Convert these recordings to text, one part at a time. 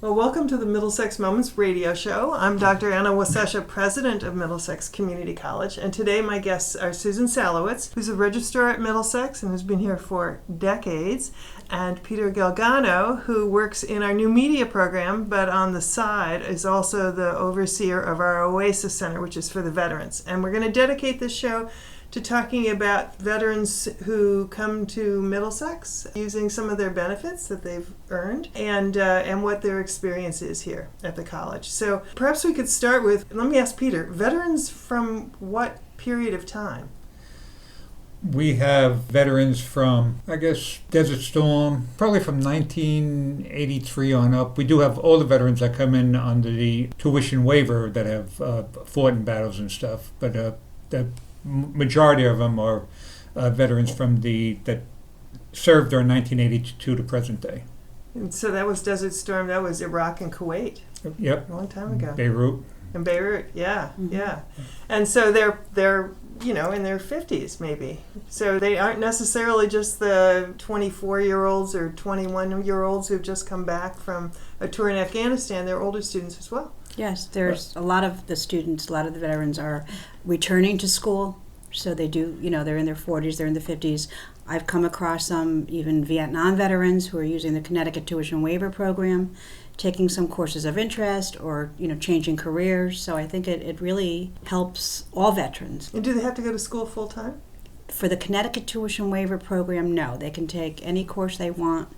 Well, welcome to the Middlesex Moments radio show. I'm Dr. Anna Wasesha, president of Middlesex Community College, and today my guests are Susan Salowitz, who's a registrar at Middlesex and has been here for decades, and Peter Galgano, who works in our new media program, but on the side is also the overseer of our Oasis Center, which is for the veterans. And we're going to dedicate this show to talking about veterans who come to Middlesex, using some of their benefits that they've earned, and what their experience is here at the college. So perhaps we could start with, let me ask Peter, veterans from what period of time? We have veterans from, Desert Storm, probably from 1983 on up. We do have all the veterans that come in under the tuition waiver that have fought in battles and stuff, but the majority of them are veterans from that served during 1982 to present day. And so that was Desert Storm, that was Iraq and Kuwait. Yep. A long time ago. Beirut. In Beirut, yeah, yeah. And so they're in their 50s maybe. So they aren't necessarily just the 24-year-olds or 21-year-olds who've just come back from a tour in Afghanistan. They're older students as well. Yes, there's a lot of the students, a lot of the veterans are returning to school. So they do, they're in their 40s, they're in the 50s. I've come across some even Vietnam veterans who are using the Connecticut Tuition Waiver Program, taking some courses of interest or, changing careers. So I think it really helps all veterans. And do they have to go to school full time? For the Connecticut Tuition Waiver Program, no. They can take any course they want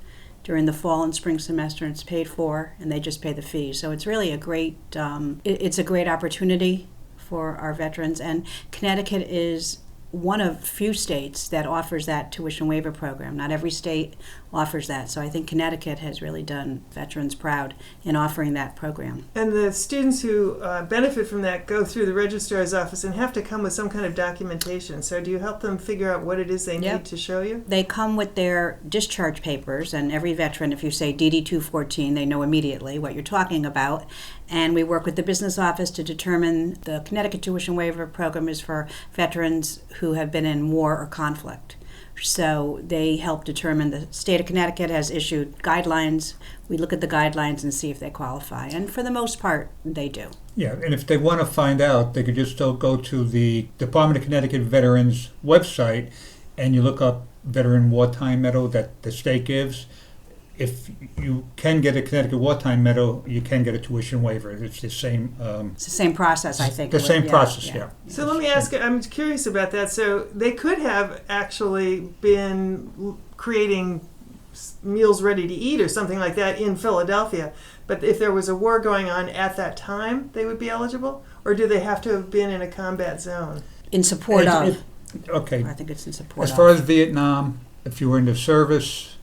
during the fall and spring semester, and it's paid for, and they just pay the fee. So it's really a great opportunity for our veterans. And Connecticut is one of few states that offers that tuition waiver program. Not every state offers that. So I think Connecticut has really done veterans proud in offering that program. And the students who benefit from that go through the registrar's office and have to come with some kind of documentation. So do you help them figure out what it is they need to show you? They come with their discharge papers, and every veteran, if you say DD 214, they know immediately what you're talking about. And we work with the business office to determine the Connecticut Tuition Waiver Program is for veterans who have been in war or conflict. So they help determine, the state of Connecticut has issued guidelines. We look at the guidelines and see if they qualify. And for the most part, they do. Yeah, and if they want to find out, they could just still go to the Department of Connecticut Veterans website and you look up Veteran Wartime Medal that the state gives. If you can get a Connecticut Wartime Medal, you can get a tuition waiver. It's the same. It's the same process, I think. The same process, yeah. So let me ask, I'm curious about that. So they could have actually been creating meals ready to eat or something like that in Philadelphia, but if there was a war going on at that time, they would be eligible? Or do they have to have been in a combat zone? In support of. Okay. I think it's in support of. As far as Vietnam, if you were in the service,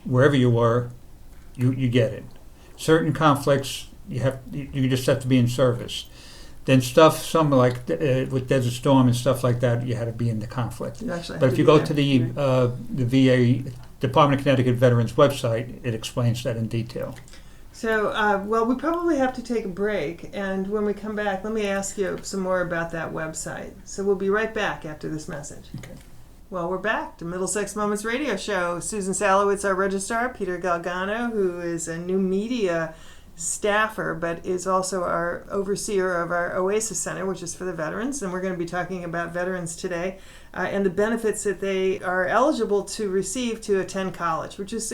wherever you were, you get it. Certain conflicts, you just have to be in service. Then some like with Desert Storm and stuff like that, you had to be in the conflict. But if you go to the VA Department of Connecticut Veterans website, it explains that in detail. So, we probably have to take a break, and when we come back, let me ask you some more about that website. So we'll be right back after this message. Okay. Well, we're back to Middlesex Moments radio show. Susan Salowitz, our registrar, Peter Galgano, who is a new media staffer, but is also our overseer of our Oasis Center, which is for the veterans. And we're going to be talking about veterans today and the benefits that they are eligible to receive to attend college, which is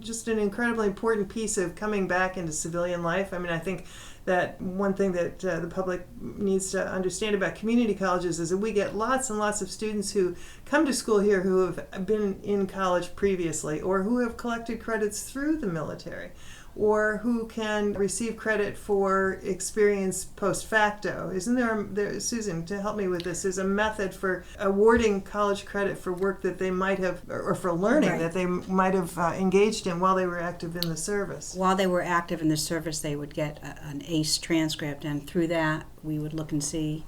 just an incredibly important piece of coming back into civilian life. I mean, I think that one thing that the public needs to understand about community colleges is that we get lots and lots of students who come to school here who have been in college previously or who have collected credits through the military or who can receive credit for experience post facto. Isn't there, Susan, to help me with this, is a method for awarding college credit for work that they might have, or for learning that they might have engaged in while they were active in the service? While they were active in the service, they would get an ACE transcript, and through that, we would look and see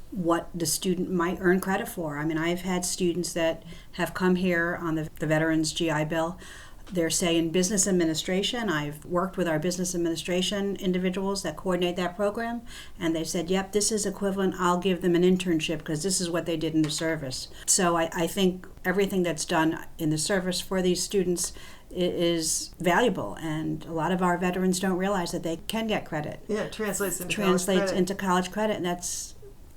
what the student might earn credit for. I mean, I've had students that have come here on the Veterans GI Bill. They're, say, in business administration. I've worked with our business administration individuals that coordinate that program, and they said, yep, this is equivalent. I'll give them an internship because this is what they did in the service. So I think everything that's done in the service for these students is valuable, and a lot of our veterans don't realize that they can get credit. Yeah, it translates into college credit, and that's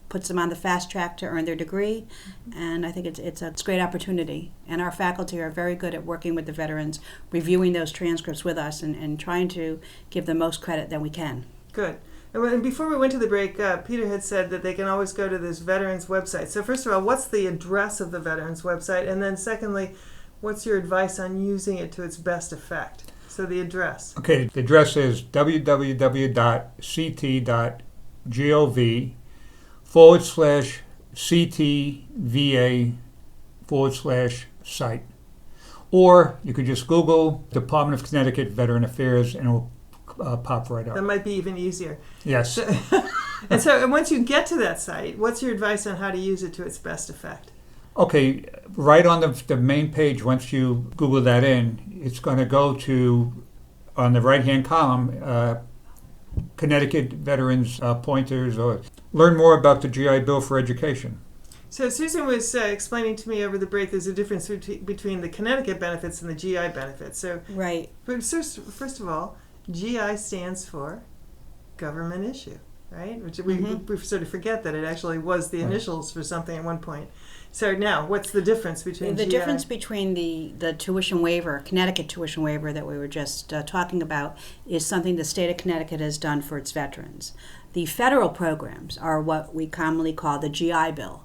puts them on the fast track to earn their degree, and I think it's a great opportunity. And our faculty are very good at working with the veterans, reviewing those transcripts with us, and trying to give the most credit that we can. Good. And before we went to the break, Peter had said that they can always go to this veterans website. So first of all, what's the address of the veterans website? And then secondly, what's your advice on using it to its best effect? So the address. Okay, the address is www.ct.gov/CTVA/site. Or you could just Google Department of Connecticut Veteran Affairs and it'll pop right up. That might be even easier. Yes. And once you get to that site, what's your advice on how to use it to its best effect? Okay, right on the main page, once you Google that in, it's going to go to, on the right-hand column, Connecticut Veterans Pointers, or learn more about the GI Bill for education. So Susan was explaining to me over the break there's a difference between the Connecticut benefits and the GI benefits. So, right. But first of all, GI stands for government issue, right? Which we sort of forget that it actually was the initials for something at one point. So now, what's the difference between the GI? difference between the tuition waiver, Connecticut tuition waiver that we were just talking about, is something the state of Connecticut has done for its veterans. The federal programs are what we commonly call the GI Bill.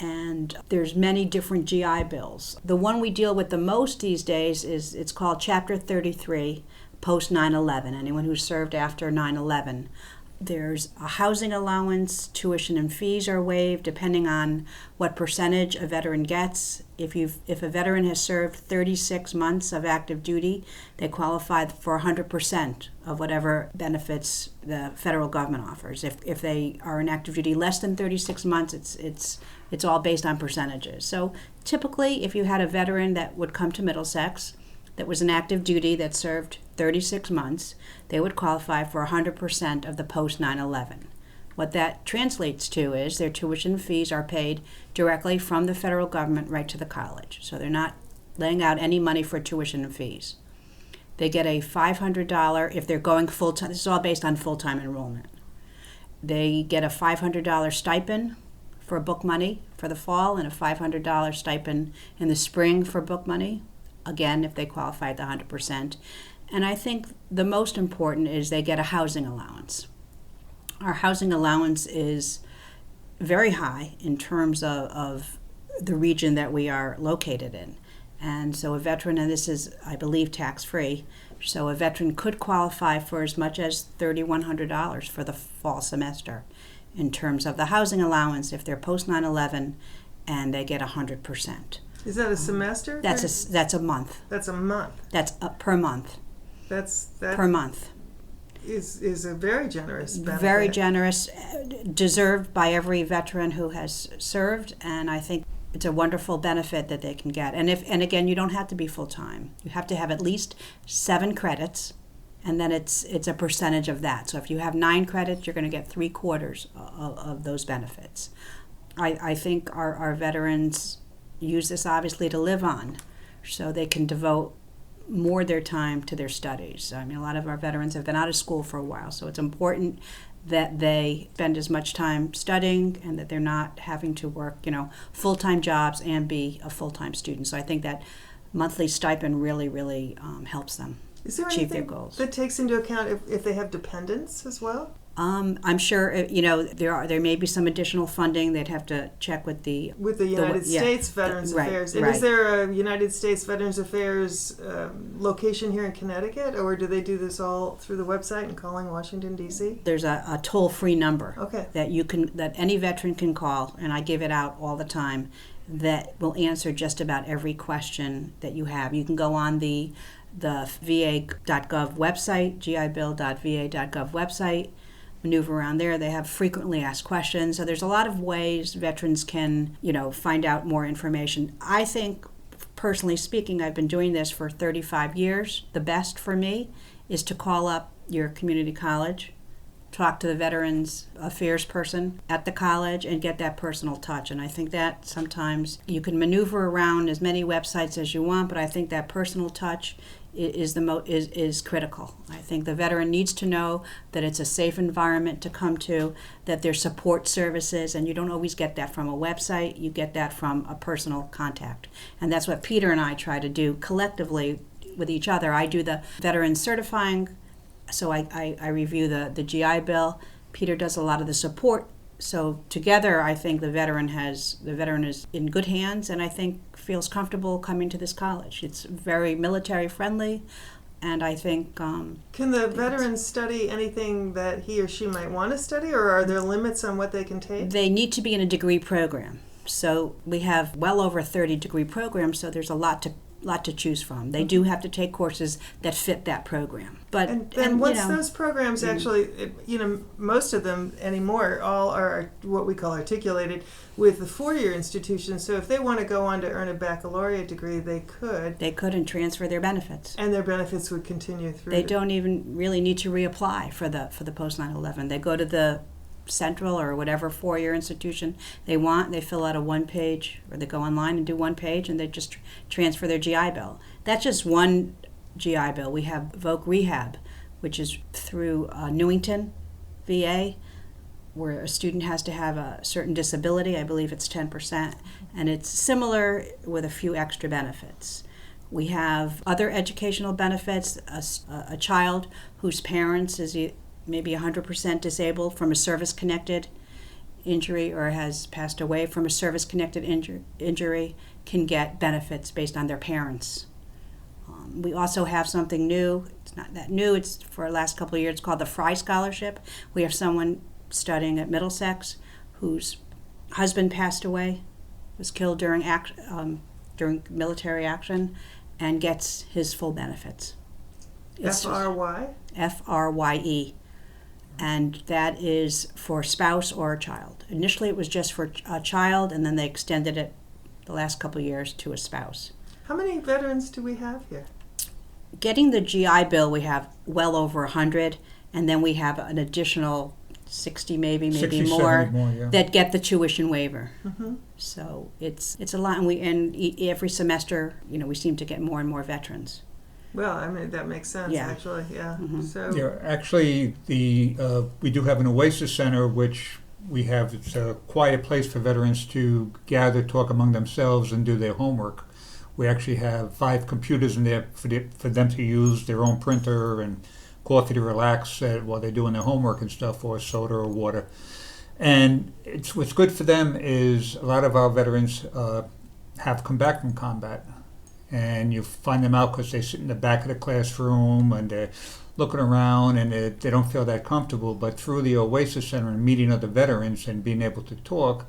And there's many different GI bills. The one we deal with the most these days it's called Chapter 33, post 9/11. Anyone who served after 9/11. There's a housing allowance, tuition and fees are waived depending on what percentage a veteran gets. If a veteran has served 36 months of active duty, they qualify for 100% of whatever benefits the federal government offers. If they are in active duty less than 36 months, it's all based on percentages. So typically, if you had a veteran that would come to Middlesex that was in active duty that served 36 months, they would qualify for 100% of the post 9/11. What that translates to is their tuition fees are paid directly from the federal government right to the college. So they're not laying out any money for tuition and fees. They get a $500 if they're going full-time. This is all based on full-time enrollment. They get a $500 stipend for book money for the fall and a $500 stipend in the spring for book money, again, if they qualify at the 100%. And I think the most important is they get a housing allowance. Our housing allowance is very high in terms of the region that we are located in. And so a veteran, and this is, I believe, tax-free, so a veteran could qualify for as much as $3,100 for the fall semester in terms of the housing allowance if they're post 9/11 and they get 100%. Is that a semester? That's a month. That's a month. That's per month. That per month. Is a very generous benefit. Very generous, deserved by every veteran who has served, and I think it's a wonderful benefit that they can get. And again, you don't have to be full time. You have to have at least 7 credits, and then it's a percentage of that. So if you have 9 credits, you're going to get 3/4 of those benefits. I think our veterans use this obviously to live on, so they can devote more of their time to their studies. I mean, a lot of our veterans have been out of school for a while, so it's important that they spend as much time studying and that they're not having to work, full-time jobs and be a full-time student. So I think that monthly stipend really, really helps them achieve their goals. That takes into account if they have dependents as well? I'm sure there may be some additional funding. They'd have to check with the United States Veterans Affairs. And is there a United States Veterans Affairs location here in Connecticut, or do they do this all through the website and calling Washington D.C.? There's a toll-free number that that any veteran can call, and I give it out all the time, that will answer just about every question that you have. You can go on the VA.gov website, gibill.va.gov website. Maneuver around there. They have frequently asked questions. So there's a lot of ways veterans can, find out more information. I think, personally speaking, I've been doing this for 35 years. The best for me is to call up your community college talk to the Veterans Affairs person at the college and get that personal touch. And I think that sometimes you can maneuver around as many websites as you want, but I think that personal touch is critical. I think the veteran needs to know that it's a safe environment to come to, that there's support services, and you don't always get that from a website. You get that from a personal contact. And that's what Peter and I try to do collectively with each other. I do the veteran certifying, so I review the GI Bill. Peter does a lot of the support. So together, I think the veteran is in good hands, and I think feels comfortable coming to this college. It's very military friendly, and I think can the veteran study anything that he or she might want to study, or are there limits on what they can take? They need to be in a degree program. So we have well over 30 degree programs, so there's a lot to choose from. They do have to take courses that fit that program. But and once those programs actually, most of them anymore all are what we call articulated with the four-year institutions. So if they want to go on to earn a baccalaureate degree, they could. They could and transfer their benefits. And their benefits would continue through. They don't even really need to reapply for the post 9/11. They go to the Central or whatever four-year institution they want. They fill out a one-page, or they go online and do one page, and they just transfer their GI Bill. That's just one GI Bill. We have Voc Rehab, which is through Newington, VA, where a student has to have a certain disability. I believe it's 10%, and it's similar with a few extra benefits. We have other educational benefits. A child whose parents is maybe 100% disabled from a service-connected injury or has passed away from a service-connected injury can get benefits based on their parents. We also have something new. It's not that new. It's for the last couple of years. It's called the Fry Scholarship. We have someone studying at Middlesex whose husband passed away, was killed during military action, and gets his full benefits. FRY? FRYE. And that is for spouse or a child. Initially it was just for a child, and then they extended it the last couple of years to a spouse. How many veterans do we have here? Getting the GI Bill, we have well over 100, and then we have an additional 60 maybe 60, more, yeah, that get the tuition waiver. Mm-hmm. So it's a lot, and every semester, we seem to get more and more veterans. Well, I mean, that makes sense, Yeah. actually, yeah. Mm-hmm. So Yeah, actually, we do have an Oasis Center, which it's a quiet place for veterans to gather, talk among themselves, and do their homework. We actually have 5 computers in there for them to use, their own printer and coffee to relax while they're doing their homework and stuff, or soda or water. And what's good for them is a lot of our veterans have come back from combat. And you find them out because they sit in the back of the classroom and they're looking around and they don't feel that comfortable. But through the Oasis Center and meeting other veterans and being able to talk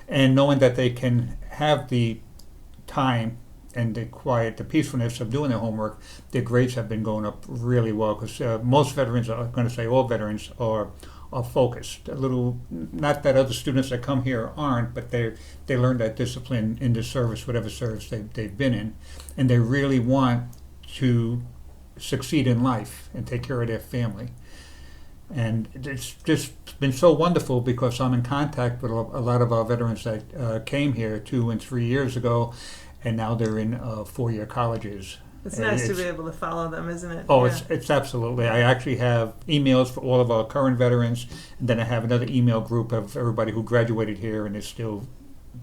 and knowing that they can have the time and the peacefulness of doing their homework, their grades have been going up really well, because most veterans, I'm going to say all veterans, are focused. A little, not that other students that come here aren't, but they learn that discipline in the service, whatever service they've been in, and they really want to succeed in life and take care of their family. And it's just been so wonderful, because I'm in contact with a lot of our veterans that came here 2 and 3 years ago, and now they're in 4-year colleges. it's nice to be able to follow them, isn't it? Oh, Yeah. it's absolutely. I actually have emails for all of our current veterans, and then I have another email group of everybody who graduated here and is still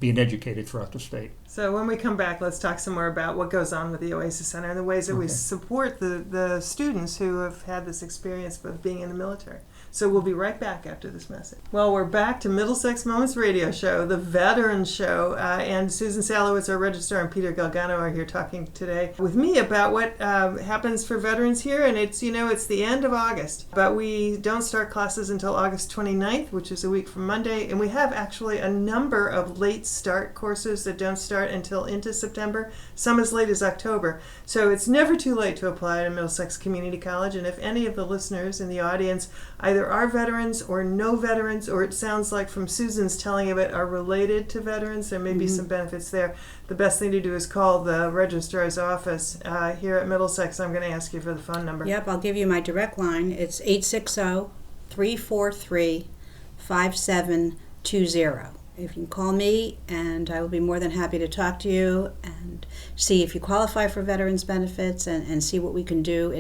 being educated throughout the state. So when we come back, let's talk some more about what goes on with the Oasis Center and the ways that we Okay. support the students who have had this experience of being in the military. So we'll be right back after this message. Well, we're back to Middlesex Moments Radio Show, the Veterans Show, and Susan Salowitz, our registrar, and Peter Galgano are here talking today with me about what happens for veterans here. And it's the end of August, but we don't start classes until August 29th, which is a week from Monday. And we have actually a number of late start courses that don't start until into September, some as late as October. So it's never too late to apply to Middlesex Community College. And if any of the listeners in the audience either are veterans or know veterans, or it sounds like from Susan's telling of it, are related to veterans, there may be some benefits there. The best thing to do is call the registrar's office here at Middlesex. I'm going to ask you for the phone number. Yep, I'll give you my direct line. It's 888-343-5720. If you can call me, and I will be more than happy to talk to you and see if you qualify for veterans benefits and see what we can do.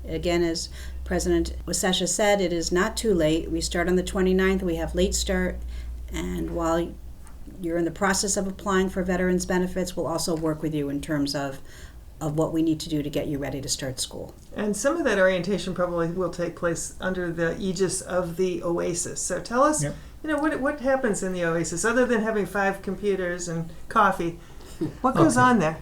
Again, as President Wasesha said, it is not too late. We start on the 29th. We have late start, and while you're in the process of applying for veterans benefits, we'll also work with you in terms of what we need to do to get you ready to start school. And some of that orientation probably will take place under the aegis of the Oasis. So tell us, what happens in the Oasis other than having 5 computers and coffee? What goes on there?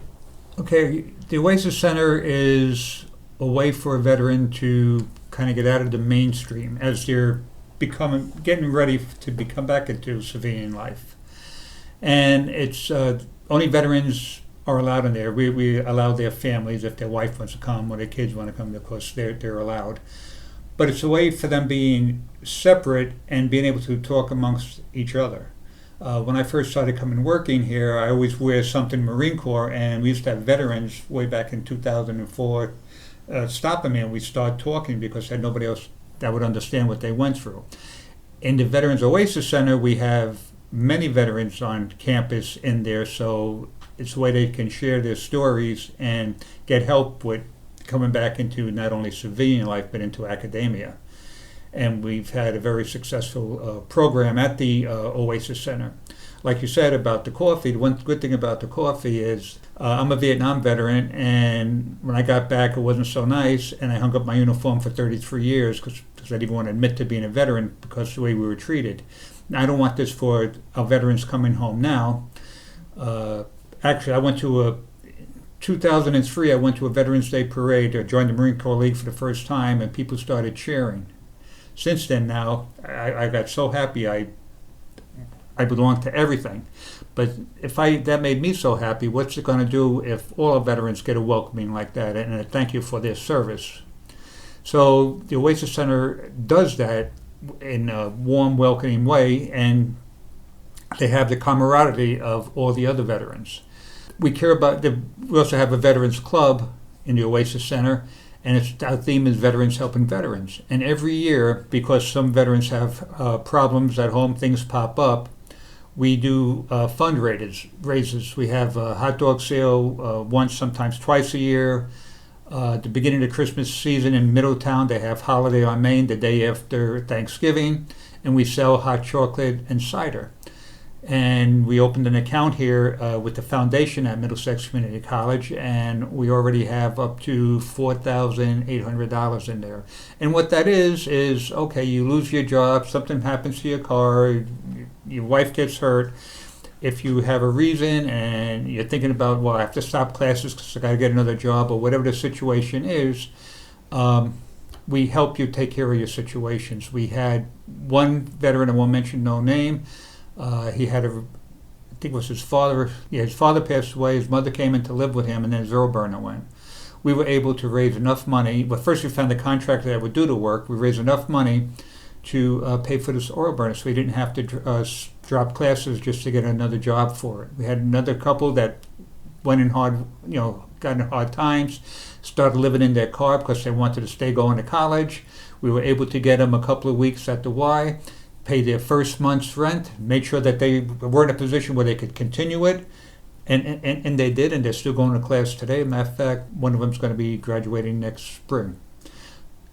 Okay, the Oasis Center is a way for a veteran to kind of get out of the mainstream as they're getting ready to come back into civilian life. And it's only veterans are allowed in there. We allow their families, if their wife wants to come or their kids want to come, of course, they're allowed. But it's a way for them being separate and being able to talk amongst each other. When I first started coming working here, I always wear something Marine Corps, and we used to have veterans way back in 2004 stopping me, and we start talking because I had nobody else that would understand what they went through. In the Veterans Oasis Center, we have many veterans on campus in there, so it's a way they can share their stories and get help with coming back into not only civilian life but into academia. And we've had a very successful program at the Oasis Center. Like you said about the coffee, the one good thing about the coffee is I'm a Vietnam veteran, and when I got back it wasn't so nice, and I hung up my uniform for 33 years because I didn't want to admit to being a veteran because of the way we were treated. I don't want this for our veterans coming home now. Actually, I went to 2003, I went to a Veterans Day parade, joined the Marine Corps League for the first time, and people started cheering. Since then now, I got so happy I belong to everything. But that made me so happy, what's it going to do if all our veterans get a welcoming like that? And a thank you for their service. So the Oasis Center does that in a warm, welcoming way, and they have the camaraderie of all the other veterans. We also have a veterans club in the Oasis Center, and our theme is Veterans Helping Veterans. And every year, because some veterans have problems at home, things pop up, we do fundraisers. We have a hot dog sale once, sometimes twice a year. At the beginning of the Christmas season in Middletown, they have Holiday on Main the day after Thanksgiving, and we sell hot chocolate and cider. And we opened an account here with the foundation at Middlesex Community College, and we already have up to $4,800 in there. And what that is okay, you lose your job, something happens to your car, your wife gets hurt. If you have a reason and you're thinking about, well, I have to stop classes because I got to get another job, or whatever the situation is, we help you take care of your situations. We had one veteran, I won't mention no name. He had I think it was his father. Yeah, his father passed away. His mother came in to live with him, and then his oil burner went. We were able to raise enough money. Well, first we found a contractor that would do the work. We raised enough money to pay for this oil burner, so we didn't have to drop classes just to get another job for it. We had another couple that went in hard, got in hard times, started living in their car because they wanted to stay going to college. We were able to get them a couple of weeks at the Y, pay their first month's rent, make sure that they were in a position where they could continue it, and they did, and they're still going to class today. Matter of fact, one of them's going to be graduating next spring.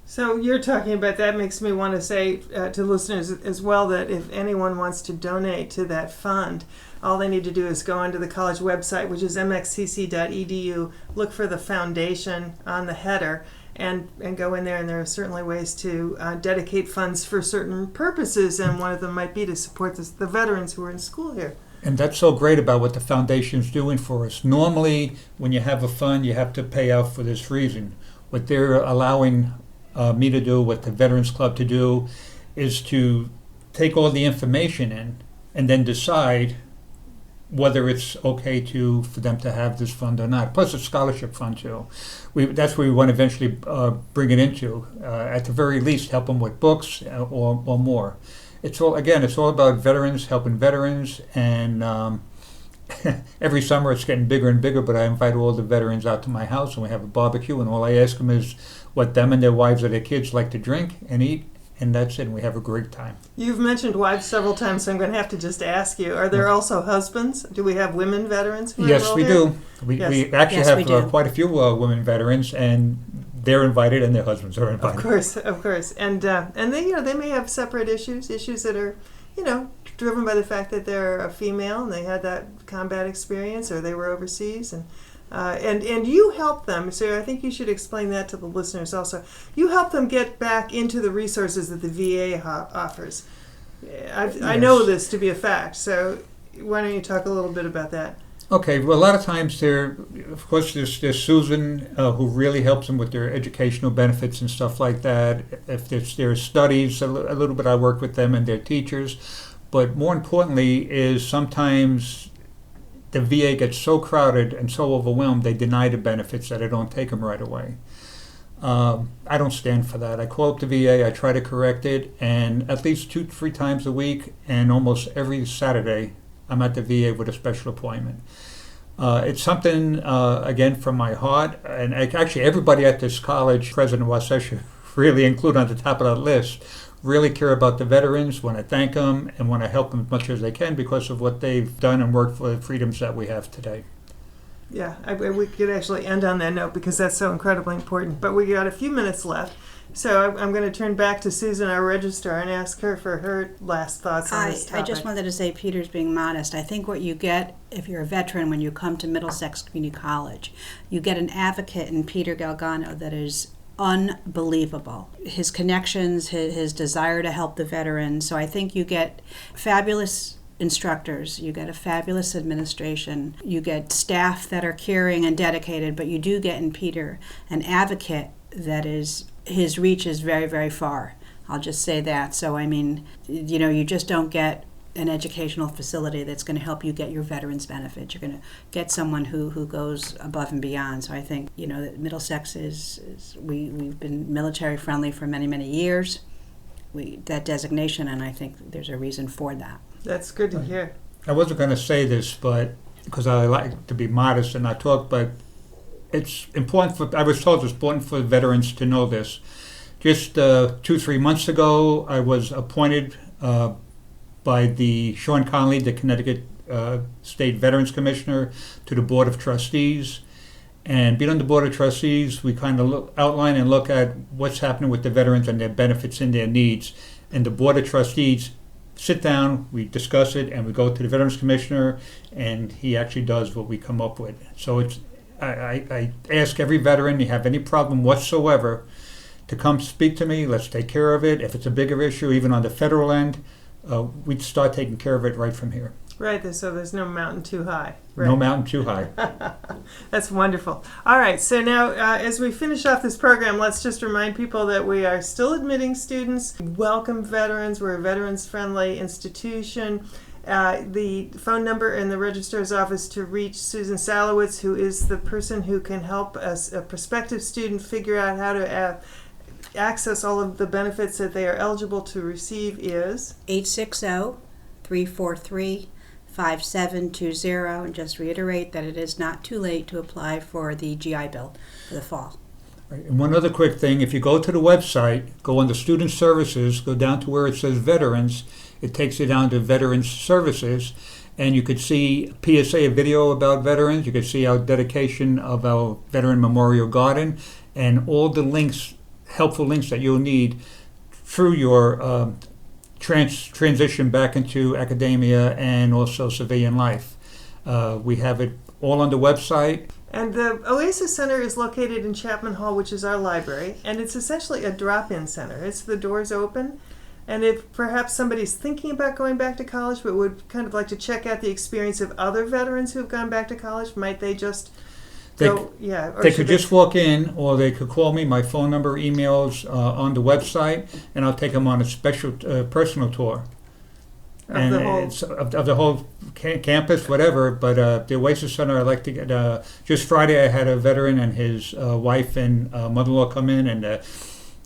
So you're talking about that makes me want to say to listeners as well that if anyone wants to donate to that fund, all they need to do is go onto the college website, which is mxcc.edu, look for the foundation on the header, and go in there, and there are certainly ways to dedicate funds for certain purposes, and one of them might be to support the veterans who are in school here. And that's so great about what the foundation's doing for us. Normally, when you have a fund, you have to pay out for this reason. What they're allowing me to do, what the Veterans Club to do, is to take all the information in and then decide whether it's okay for them to have this fund or not. Plus a scholarship fund too. That's where we want to eventually bring it into. At the very least, help them with books or more. It's all about veterans, helping veterans, and every summer it's getting bigger and bigger, but I invite all the veterans out to my house and we have a barbecue, and all I ask them is what them and their wives or their kids like to drink and eat, and that's it. And we have a great time. You've mentioned wives several times, so I'm going to have to just ask you, are there also husbands? Do we have women veterans who Yes, enroll we here? do. We actually Yes, we have do. quite a few women veterans, and they're invited, and their husbands are invited. Of course. And they may have separate issues that are, driven by the fact that they're a female and they had that combat experience or they were overseas, and you help them. So I think you should explain that to the listeners also. You help them get back into the resources that the VA offers. I know this to be a fact, so why don't you talk a little bit about that? Okay, well, a lot of times there's Susan who really helps them with their educational benefits and stuff like that. If there's their studies, a little bit I work with them and their teachers. But more importantly is sometimes the VA gets so crowded and so overwhelmed they deny the benefits that I don't take them right away. I don't stand for that. I call up the VA, I try to correct it, and at least 2-3 times a week and almost every Saturday I'm at the VA with a special appointment. It's something, again, from my heart, and actually everybody at this college, President Wasesha, really included on the top of that list, really care about the veterans, want to thank them, and want to help them as much as they can because of what they've done and worked for the freedoms that we have today. Yeah, we could actually end on that note because that's so incredibly important. But we got a few minutes left. So I'm going to turn back to Susan, our registrar, and ask her for her last thoughts on this topic. I just wanted to say Peter's being modest. I think what you get if you're a veteran when you come to Middlesex Community College, you get an advocate in Peter Galgano that is unbelievable. His connections, his desire to help the veterans. So I think you get fabulous instructors, you get a fabulous administration, you get staff that are caring and dedicated, but you do get in Peter an advocate that is, his reach is very, very far. I'll just say that. So I mean, you just don't get an educational facility that's going to help you get your veterans benefits. You're going to get someone who goes above and beyond. So I think, that Middlesex we've been military friendly for many, many years. That designation, and I think there's a reason for that. That's good to hear. I wasn't going to say this, but because I like to be modest and not talk, but it's important I was told it's important for veterans to know this. Just 2-3 months ago, I was appointed by the Sean Conley, the Connecticut State Veterans Commissioner, to the Board of Trustees. And being on the Board of Trustees, we kind of outline and look at what's happening with the veterans and their benefits and their needs. And the Board of Trustees sit down, we discuss it, and we go to the Veterans Commissioner, and he actually does what we come up with. So I ask every veteran, you have any problem whatsoever, to come speak to me. Let's take care of it. If it's a bigger issue, even on the federal end, we'd start taking care of it right from here. Right, so there's no mountain too high. Right. No mountain too high. That's wonderful. All right, so now as we finish off this program, let's just remind people that we are still admitting students. Welcome veterans. We're a veterans-friendly institution. The phone number in the registrar's office to reach Susan Salowitz, who is the person who can help us, a prospective student, figure out how to access all of the benefits that they are eligible to receive, is 860-343-5720, and just reiterate that it is not too late to apply for the GI Bill for the fall. Right. And one other quick thing, if you go to the website, go under Student Services, go down to where it says Veterans, it takes you down to Veterans Services, and you could see PSA, a video about veterans. You could see our dedication of our Veteran Memorial Garden, and all the links, helpful links that you'll need through your transition back into academia and also civilian life. We have it all on the website. And the Oasis Center is located in Chapman Hall, which is our library, and it's essentially a drop-in center. It's the doors open, and if perhaps somebody's thinking about going back to college but would kind of like to check out the experience of other veterans who have gone back to college, might they just go? They could just walk in, or they could call me. My phone number, emails on the website, and I'll take them on a special personal tour. Of the whole campus, whatever. But the Oasis Center, I like to get. Just Friday, I had a veteran and his wife and mother-in-law come in, and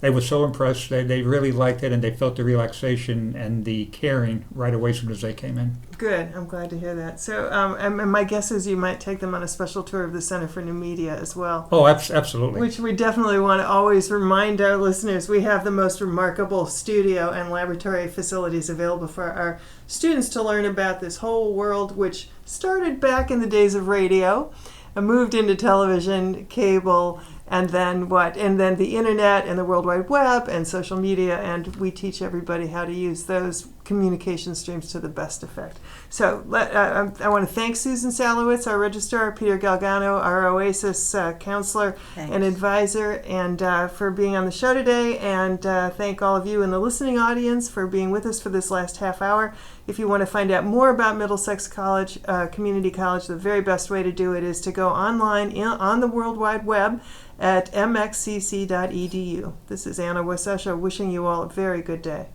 they were so impressed. They really liked it, and they felt the relaxation and the caring right away as soon as they came in. Good. I'm glad to hear that. So, and my guess is you might take them on a special tour of the Center for New Media as well. Oh, absolutely. Which we definitely want to always remind our listeners. We have the most remarkable studio and laboratory facilities available for our students to learn about this whole world, which started back in the days of radio, moved into television, cable, and then what? And then the internet and the World Wide Web and social media, and we teach everybody how to use those communication streams to the best effect. So I want to thank Susan Salowitz, our registrar, Peter Galgano, our Oasis counselor and advisor, and for being on the show today, and thank all of you in the listening audience for being with us for this last half hour. If you want to find out more about Middlesex College, Community College, the very best way to do it is to go online on the World Wide Web at mxcc.edu. This is Anna Wasesha wishing you all a very good day.